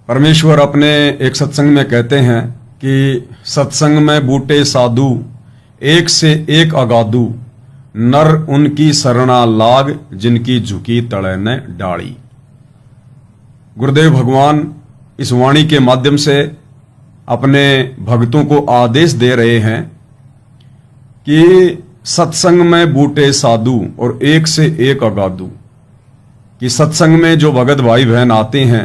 परमेश्वर अपने एक सत्संग में कहते हैं कि सत्संग में बूटे साधु एक से एक अगाधु, नर उनकी शरणा लाग जिनकी झुकी तड़े न डाली। गुरुदेव भगवान इस वाणी के माध्यम से अपने भक्तों को आदेश दे रहे हैं कि सत्संग में बूटे साधु और एक से एक अगाधु, कि सत्संग में जो भगत भाई बहन आते हैं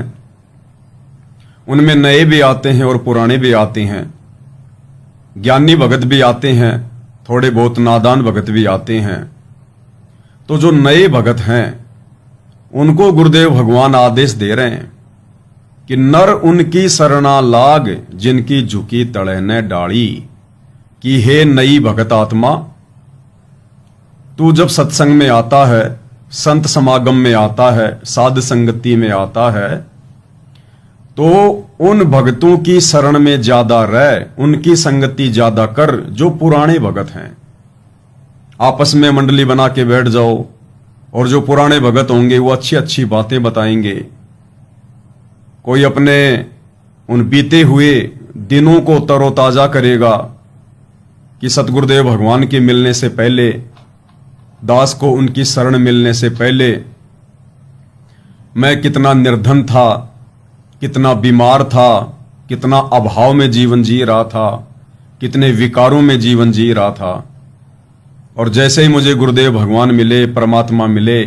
उनमें नए भी आते हैं और पुराने भी आते हैं, ज्ञानी भगत भी आते हैं, थोड़े बहुत नादान भगत भी आते हैं। तो जो नए भगत हैं उनको गुरुदेव भगवान आदेश दे रहे हैं कि नर उनकी शरणा लाग जिनकी झुकी तड़े न डाली, कि हे नई भगत आत्मा, तू जब सत्संग में आता है, संत समागम में आता है, साध संगति में आता है, तो उन भक्तों की शरण में ज्यादा रह, उनकी संगति ज्यादा कर जो पुराने भगत हैं। आपस में मंडली बना के बैठ जाओ और जो पुराने भगत होंगे वो अच्छी अच्छी बातें बताएंगे। कोई अपने उन बीते हुए दिनों को तरोताजा करेगा कि सतगुरुदेव भगवान के मिलने से पहले, दास को उनकी शरण मिलने से पहले मैं कितना निर्धन था, कितना बीमार था, कितना अभाव में जीवन जी रहा था, कितने विकारों में जीवन जी रहा था, और जैसे ही मुझे गुरुदेव भगवान मिले, परमात्मा मिले,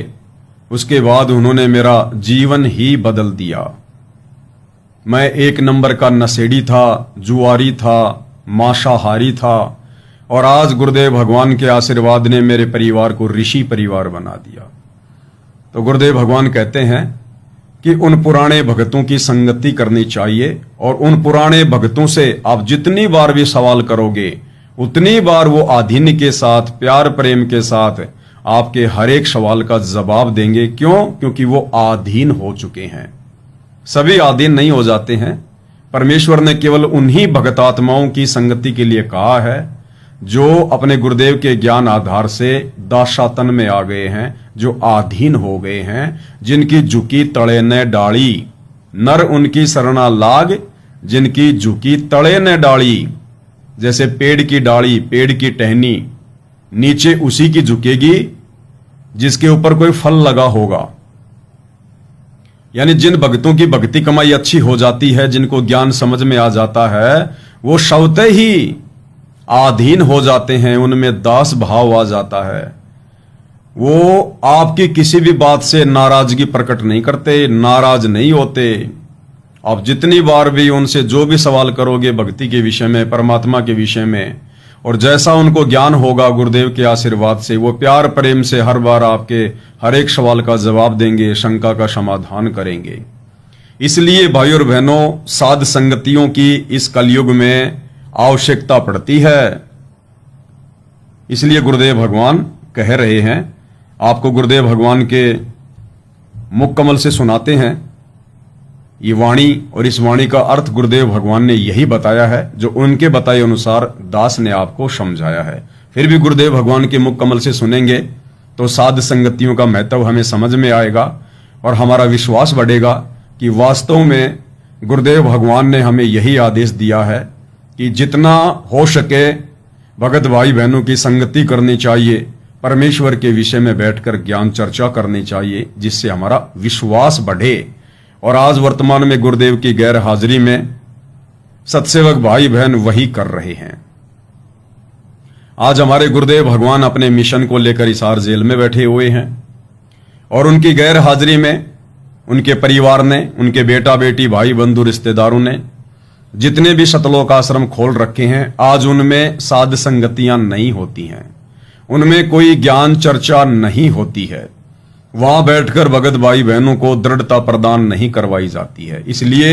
उसके बाद उन्होंने मेरा जीवन ही बदल दिया। मैं एक नंबर का नशेड़ी था, जुआरी था, मांसाहारी था, और आज गुरुदेव भगवान के आशीर्वाद ने मेरे परिवार को ऋषि परिवार बना दिया। तो गुरुदेव भगवान कहते हैं कि उन पुराने भक्तों की संगति करनी चाहिए, और उन पुराने भक्तों से आप जितनी बार भी सवाल करोगे उतनी बार वो आधीन के साथ, प्यार प्रेम के साथ आपके हर एक सवाल का जवाब देंगे। क्यों? क्योंकि वो आधीन हो चुके हैं। सभी आधीन नहीं हो जाते हैं। परमेश्वर ने केवल उन्हीं भगतात्माओं की संगति के लिए कहा है जो अपने गुरुदेव के ज्ञान आधार से दासातन में आ गए हैं, जो आधीन हो गए हैं, जिनकी झुकी तड़े न डाली, नर उनकी शरणा लाग जिनकी झुकी तड़े न डाली। जैसे पेड़ की डाली, पेड़ की टहनी नीचे उसी की झुकेगी जिसके ऊपर कोई फल लगा होगा। यानी जिन भक्तों की भक्ति कमाई अच्छी हो जाती है, जिनको ज्ञान समझ में आ जाता है, वो स्वतः ही आधीन हो जाते हैं, उनमें दास भाव आ जाता है। वो आपकी किसी भी बात से नाराजगी प्रकट नहीं करते, नाराज नहीं होते। आप जितनी बार भी उनसे जो भी सवाल करोगे भक्ति के विषय में, परमात्मा के विषय में, और जैसा उनको ज्ञान होगा गुरुदेव के आशीर्वाद से, वो प्यार प्रेम से हर बार आपके हर एक सवाल का जवाब देंगे, शंका का समाधान करेंगे। इसलिए भाइयों और बहनों, साध संगतियों की इस कलयुग में आवश्यकता पड़ती है। इसलिए गुरुदेव भगवान कह रहे हैं, आपको गुरुदेव भगवान के मुख कमल से सुनाते हैं ये वाणी, और इस वाणी का अर्थ गुरुदेव भगवान ने यही बताया है जो उनके बताए अनुसार दास ने आपको समझाया है। फिर भी गुरुदेव भगवान के मुख कमल से सुनेंगे तो साध संगतियों का महत्व हमें समझ में आएगा और हमारा विश्वास बढ़ेगा कि वास्तव में गुरुदेव भगवान ने हमें यही आदेश दिया है कि जितना हो सके भगत भाई बहनों की संगति करनी चाहिए, परमेश्वर के विषय में बैठकर ज्ञान चर्चा करनी चाहिए, जिससे हमारा विश्वास बढ़े। और आज वर्तमान में गुरुदेव की गैर हाजिरी में सत्सेवक भाई बहन वही कर रहे हैं। आज हमारे गुरुदेव भगवान अपने मिशन को लेकर हिसार जेल में बैठे हुए हैं, और उनकी गैर हाजिरी में उनके परिवार ने, उनके बेटा बेटी, भाई बंधु, रिश्तेदारों ने जितने भी सतलोक आश्रम खोल रखे हैं, आज उनमें साध संगतियां नहीं होती हैं, उनमें कोई ज्ञान चर्चा नहीं होती है, वहां बैठकर भगत भाई बहनों को दृढ़ता प्रदान नहीं करवाई जाती है। इसलिए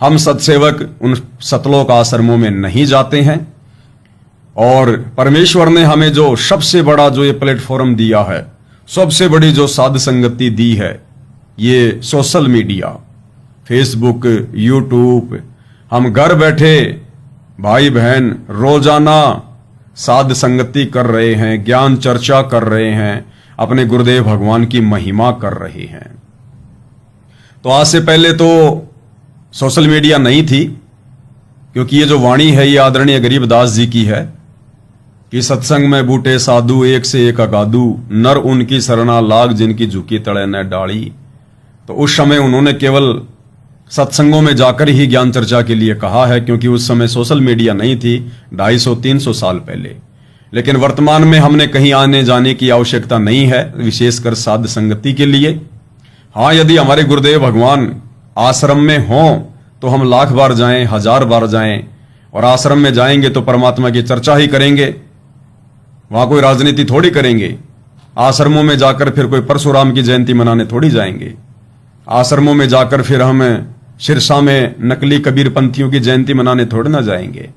हम सत्सेवक उन सतलोक आश्रमों में नहीं जाते हैं, और परमेश्वर ने हमें जो सबसे बड़ा जो ये प्लेटफॉर्म दिया है, सबसे बड़ी जो साध संगति दी है, ये सोशल मीडिया, फेसबुक, यूट्यूब, हम घर बैठे भाई बहन रोजाना साध संगति कर रहे हैं, ज्ञान चर्चा कर रहे हैं, अपने गुरुदेव भगवान की महिमा कर रहे हैं। तो आज से पहले तो सोशल मीडिया नहीं थी, क्योंकि ये जो वाणी है ये आदरणीय गरीबदास जी की है कि सत्संग में बूटे साधु एक से एक अगाधु, नर उनकी सरना लाग जिनकी झुकी तड़े न डाली। तो उस समय उन्होंने केवल सत्संगों में जाकर ही ज्ञान चर्चा के लिए कहा है, क्योंकि उस समय सोशल मीडिया नहीं थी, 250-300 साल पहले। लेकिन वर्तमान में हमने कहीं आने जाने की आवश्यकता नहीं है, विशेषकर साध संगति के लिए। हाँ, यदि हमारे गुरुदेव भगवान आश्रम में हों तो हम 1,00,000 बार जाएं, 1,000 बार जाएं, और आश्रम में जाएंगे तो परमात्मा की चर्चा ही करेंगे, वहां कोई राजनीति थोड़ी करेंगे। आश्रमों में जाकर फिर कोई परशुराम की जयंती मनाने थोड़ी जाएंगे। आश्रमों में जाकर फिर हम सिरसा में नकली कबीरपंथियों की जयंती मनाने थोड़ी ना जाएंगे।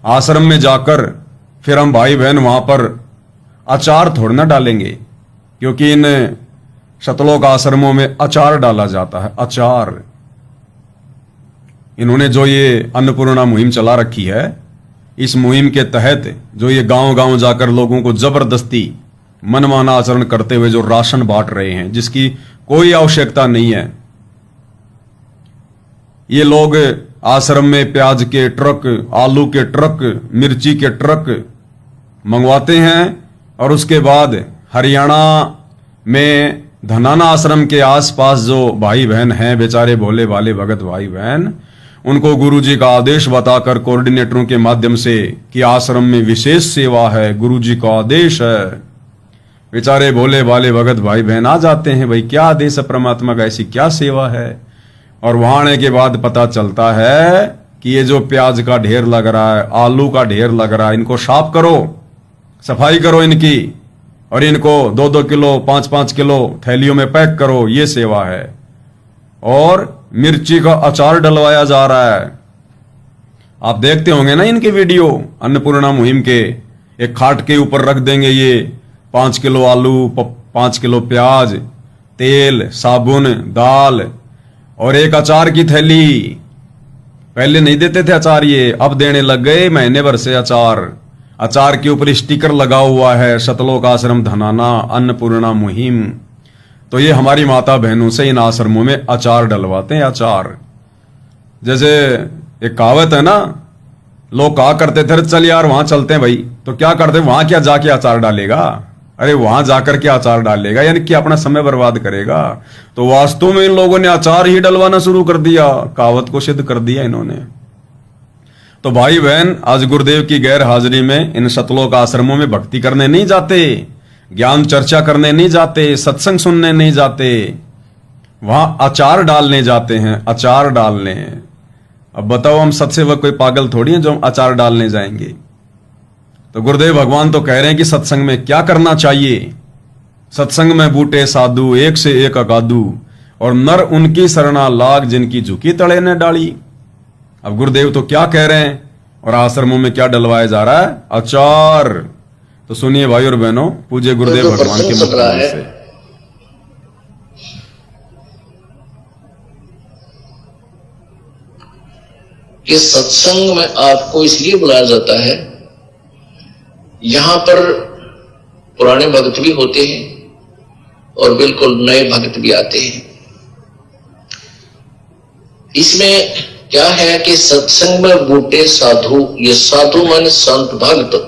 आश्रम में जाकर फिर हम भाई बहन वहां पर अचार थोड़ी ना डालेंगे, क्योंकि इन शतलोक आश्रमों में अचार डाला जाता है, अचार। इन्होंने जो ये अन्नपूर्णा मुहिम चला रखी है, इस मुहिम के तहत जो ये गांव गांव जाकर लोगों को जबरदस्ती मनमाना आचरण करते हुए जो राशन बांट रहे हैं, जिसकी कोई आवश्यकता नहीं है। ये लोग आश्रम में प्याज के ट्रक, आलू के ट्रक, मिर्ची के ट्रक मंगवाते हैं, और उसके बाद हरियाणा में धनाना आश्रम के आसपास जो भाई बहन हैं, बेचारे भोले भाले भगत भाई बहन, उनको गुरुजी का आदेश बताकर कोऑर्डिनेटरों के माध्यम से कि आश्रम में विशेष सेवा है, गुरुजी का आदेश है, बेचारे भोले भाले भगत भाई बहन आ जाते हैं। भाई क्या आदेश है परमात्मा का, ऐसी क्या सेवा है? और वहां आने के बाद पता चलता है कि ये जो प्याज का ढेर लग रहा है, आलू का ढेर लग रहा है, इनको साफ करो, सफाई करो इनकी, और इनको 2-2 किलो 5-5 किलो थैलियों में पैक करो, ये सेवा है। और मिर्ची का अचार डलवाया जा रहा है। आप देखते होंगे ना इनके वीडियो, अन्नपूर्णा मुहिम के। एक खाट के ऊपर रख देंगे ये 5 किलो आलू, 5 किलो प्याज, तेल, साबुन, दाल और एक अचार की थैली। पहले नहीं देते थे अचार, ये अब देने लग गए महीने भर से अचार। अचार के ऊपर स्टिकर लगा हुआ है, शतलोक आश्रम धनाना अन्नपूर्णा मुहिम। तो ये हमारी माता बहनों से इन आश्रमों में अचार डलवाते हैं, अचार। जैसे एक कहावत है ना, लोग कहा करते थे चल यार वहां चलते हैं भाई, तो क्या करते, वहां क्या जाके अचार डालेगा? अरे वहां जाकर के अचार डालेगा, यानी कि अपना समय बर्बाद करेगा। तो वास्तव में इन लोगों ने अचार ही डलवाना शुरू कर दिया, कहावत को सिद्ध कर दिया इन्होंने। तो भाई बहन, आज गुरुदेव की गैर हाजिरी में इन शतलोक आश्रमों में भक्ति करने नहीं जाते, ज्ञान चर्चा करने नहीं जाते, सत्संग सुनने नहीं जाते, वहां अचार डालने जाते हैं, अचार डालने। अब बताओ, हम सत्सेवक कोई पागल थोड़ी हैं जो हम अचार डालने जाएंगे। तो गुरुदेव भगवान तो कह रहे हैं कि सत्संग में क्या करना चाहिए। सत्संग में बूटे साधु एक से एक अगाधु, और नर उनकी सरना लाग जिनकी झुकी तड़े ने डाली। अब गुरुदेव तो क्या कह रहे हैं, और आश्रमों में क्या डलवाया जा रहा है? अचार। तो सुनिए भाई और बहनों, पूज्य गुरुदेव भगवान के मंत्र से। कि सत्संग में आपको इसलिए बुलाया जाता है, यहां पर पुराने भक्त भी होते हैं और बिल्कुल नए भक्त भी आते हैं। इसमें क्या है कि सत्संग में बूटे साधु, ये साधु मान संत भक्त,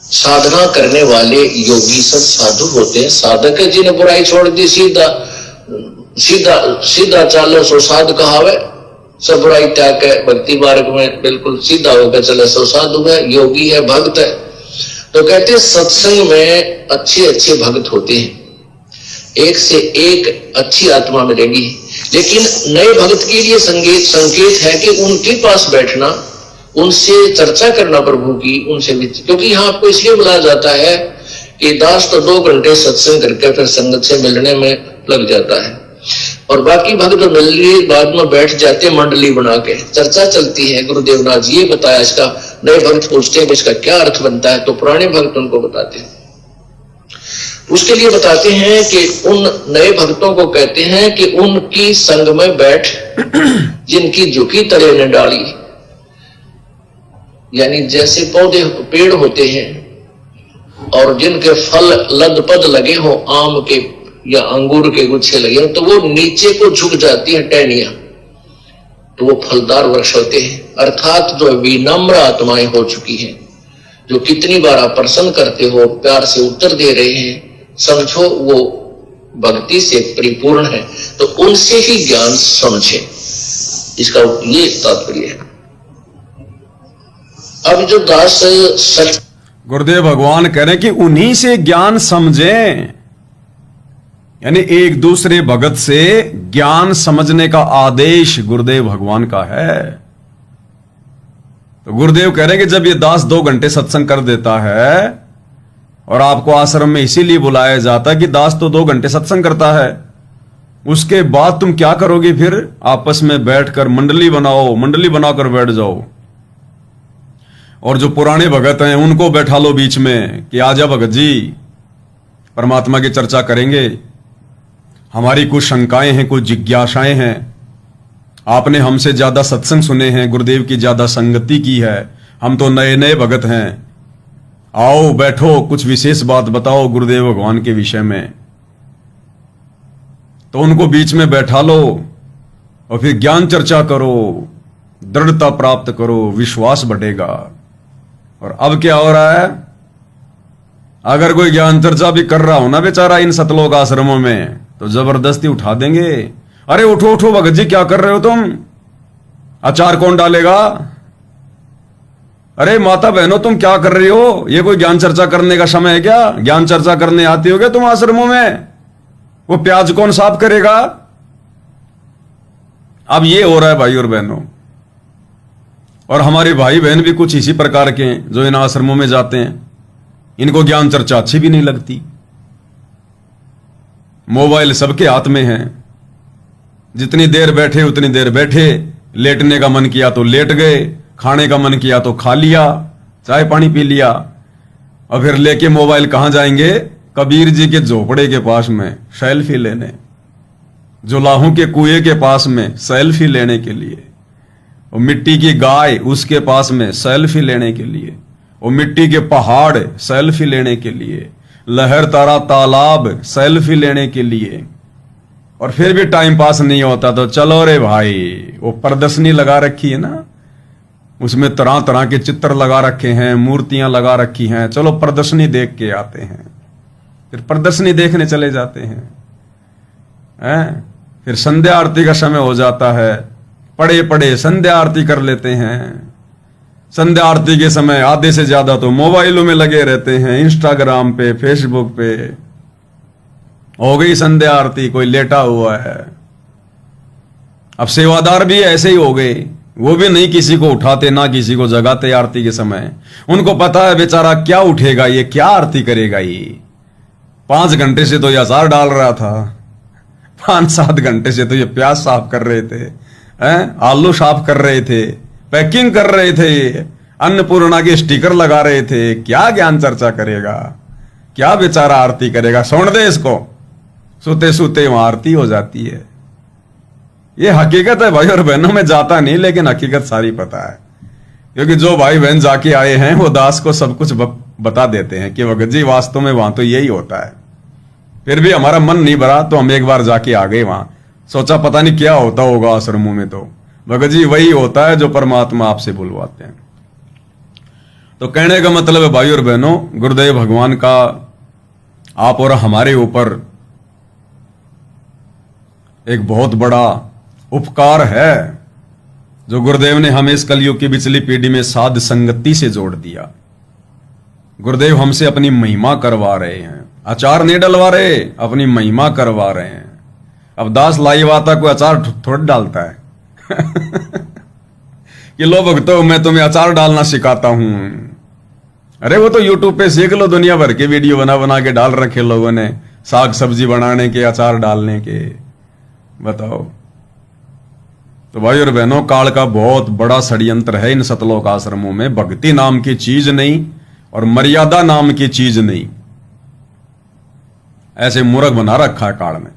साधना करने वाले योगी सब साधु होते हैं। साधक है जिन्हें बुराई छोड़ दी, सीधा सीधा सीधा चालो सो साधु कहावे, सब बुराई त्याग के भक्ति मार्ग में बिल्कुल सीधा होकर चले सो साधु है, योगी है, भक्त है। तो कहते हैं सत्संग में अच्छे अच्छे भक्त होते हैं, एक से एक अच्छी आत्मा मिलेगी। लेकिन नए भक्त के लिए संकेत है कि उनके पास बैठना, उनसे चर्चा करना प्रभु की, उनसे क्योंकि यहाँ आपको इसलिए बुलाया जाता है कि दास तो 2 घंटे सत्संग करके फिर संगत से मिलने में लग जाता है, और बाकी भक्त मिलने बाद में बैठ जाते मंडली बना के, चर्चा चलती है। गुरुदेव नाथ जी ये बताया, इसका नए भक्त पूछते हैं इसका क्या अर्थ बनता है, तो पुराने भक्त उनको बताते हैं। उसके लिए बताते हैं कि उन नए भक्तों को कहते हैं कि उनकी संग में बैठ जिनकी झुकी तले ने डाली, यानी जैसे पौधे पेड़ होते हैं और जिनके फल लद पद लगे हो, आम के या अंगूर के गुच्छे लगे हो, तो वो नीचे को झुक जाती है टहनियां। तो वो फलदार वृक्ष होते हैं। अर्थात जो विनम्र आत्माएं हो चुकी हैं, जो कितनी बार आप प्रसन्न करते हो, प्यार से उत्तर दे रहे हैं, समझो वो भक्ति से परिपूर्ण है, तो उनसे ही ज्ञान समझे, इसका ये तात्पर्य है। अब जो दास सच गुरुदेव भगवान कह रहे हैं कि उन्हीं से ज्ञान समझें, यानी एक दूसरे भगत से ज्ञान समझने का आदेश गुरुदेव भगवान का है। तो गुरुदेव कह रहे हैं कि जब ये दास 2 घंटे सत्संग कर देता है, और आपको आश्रम में इसीलिए बुलाया जाता है कि दास तो 2 घंटे सत्संग करता है, उसके बाद तुम क्या करोगे? फिर आपस में बैठकर मंडली बनाओ, मंडली बनाकर बैठ जाओ, और जो पुराने भगत हैं उनको बैठा लो बीच में कि आजा भगत जी, परमात्मा की चर्चा करेंगे, हमारी कुछ शंकाएं हैं, कुछ जिज्ञासाएं हैं, आपने हमसे ज्यादा सत्संग सुने हैं, गुरुदेव की ज्यादा संगति की है, हम तो नए नए भगत हैं, आओ बैठो, कुछ विशेष बात बताओ गुरुदेव भगवान के विषय में। तो उनको बीच में बैठा लो और फिर ज्ञान चर्चा करो, दृढ़ता प्राप्त करो, विश्वास बढ़ेगा। और अब क्या हो रहा है? अगर कोई ज्ञान चर्चा भी कर रहा हो ना बेचारा इन सतलोक आश्रमों में, तो जबरदस्ती उठा देंगे, अरे उठो उठो भगत जी, क्या कर रहे हो तुम, अचार कौन डालेगा, अरे माता बहनों तुम क्या कर रही हो, ये कोई ज्ञान चर्चा करने का समय है क्या? ज्ञान चर्चा करने आती हो क्या तुम आश्रमों में? वो प्याज कौन साफ करेगा? अब ये हो रहा है भाई और बहनों। और हमारे भाई बहन भी कुछ इसी प्रकार के हैं जो इन आश्रमों में जाते हैं, इनको ज्ञान चर्चा अच्छी भी नहीं लगती, मोबाइल सबके हाथ में है, जितनी देर बैठे उतनी देर बैठे, लेटने का मन किया तो लेट गए, खाने का मन किया तो खा लिया, चाय पानी पी लिया, और फिर लेके मोबाइल कहां जाएंगे? कबीर जी के झोपड़े के पास में सेल्फी लेने, जुलाहों के कुएं के पास में सेल्फी लेने के लिए, और मिट्टी की गाय उसके पास में सेल्फी लेने के लिए, और मिट्टी के पहाड़ सेल्फी लेने के लिए, लहर तारा तालाब सेल्फी लेने के लिए। और फिर भी टाइम पास नहीं होता तो चलो रे भाई, वो प्रदर्शनी लगा रखी है ना, उसमें तरह तरह के चित्र लगा रखे हैं, मूर्तियां लगा रखी हैं, चलो प्रदर्शनी देख के आते हैं। फिर प्रदर्शनी देखने चले जाते हैं, फिर संध्या आरती का समय हो जाता है, पड़े पड़े संध्या आरती कर लेते हैं। संध्या आरती के समय आधे से ज्यादा तो मोबाइलों में लगे रहते हैं, इंस्टाग्राम पे, फेसबुक पे। हो गई संध्या आरती, कोई लेटा हुआ है। अब सेवादार भी ऐसे ही हो गए, वो भी नहीं किसी को उठाते ना किसी को जगाते आरती के समय। उनको पता है बेचारा क्या उठेगा, ये क्या आरती करेगा, ये 5 घंटे से तो ये अचार डाल रहा था, 5-7 घंटे से तो ये प्याज साफ कर रहे थे, आलू साफ कर रहे थे, पैकिंग कर रहे थे, अन्नपूर्णा के स्टिकर लगा रहे थे। क्या ज्ञान चर्चा करेगा, क्या बेचारा आरती करेगा? सुन दे इसको, सोते सोते वहां आरती हो जाती है। ये हकीकत है भाई और बहनों, में जाता नहीं लेकिन हकीकत सारी पता है, क्योंकि जो भाई बहन जाके आए हैं वो दास को सब कुछ बता देते हैं कि भगत जी वास्तव में वहां तो यही होता है। फिर भी हमारा मन नहीं भरा तो हम एक बार जाके आ गए वहां, सोचा पता नहीं क्या होता होगा आश्रमों में, तो भगत जी वही होता है जो परमात्मा आपसे बुलवाते हैं। तो कहने का मतलब है भाई और बहनों, गुरुदेव भगवान का आप और हमारे ऊपर एक बहुत बड़ा उपकार है जो गुरुदेव ने हमें इस कलयुग की पिछली पीढ़ी में साध संगति से जोड़ दिया। गुरुदेव हमसे अपनी महिमा करवा रहे हैं, अचार नहीं डलवा रहे, अपनी महिमा करवा रहे हैं। अब दास लाईवाता को अचार थोड़ा डालता है कि लो भक्तों मैं तुम्हें अचार डालना सिखाता हूं। अरे वो तो यूट्यूब पे सीख लो, दुनिया भर के वीडियो बना बना के डाल रखे लोगों ने, साग सब्जी बनाने के, अचार डालने के, बताओ। तो भाई और बहनों, काल का बहुत बड़ा षड्यंत्र है इन सतलोक आश्रमों में। भक्ति नाम की चीज नहीं और मर्यादा नाम की चीज नहीं, ऐसे मूर्ख बना रखा है काल में।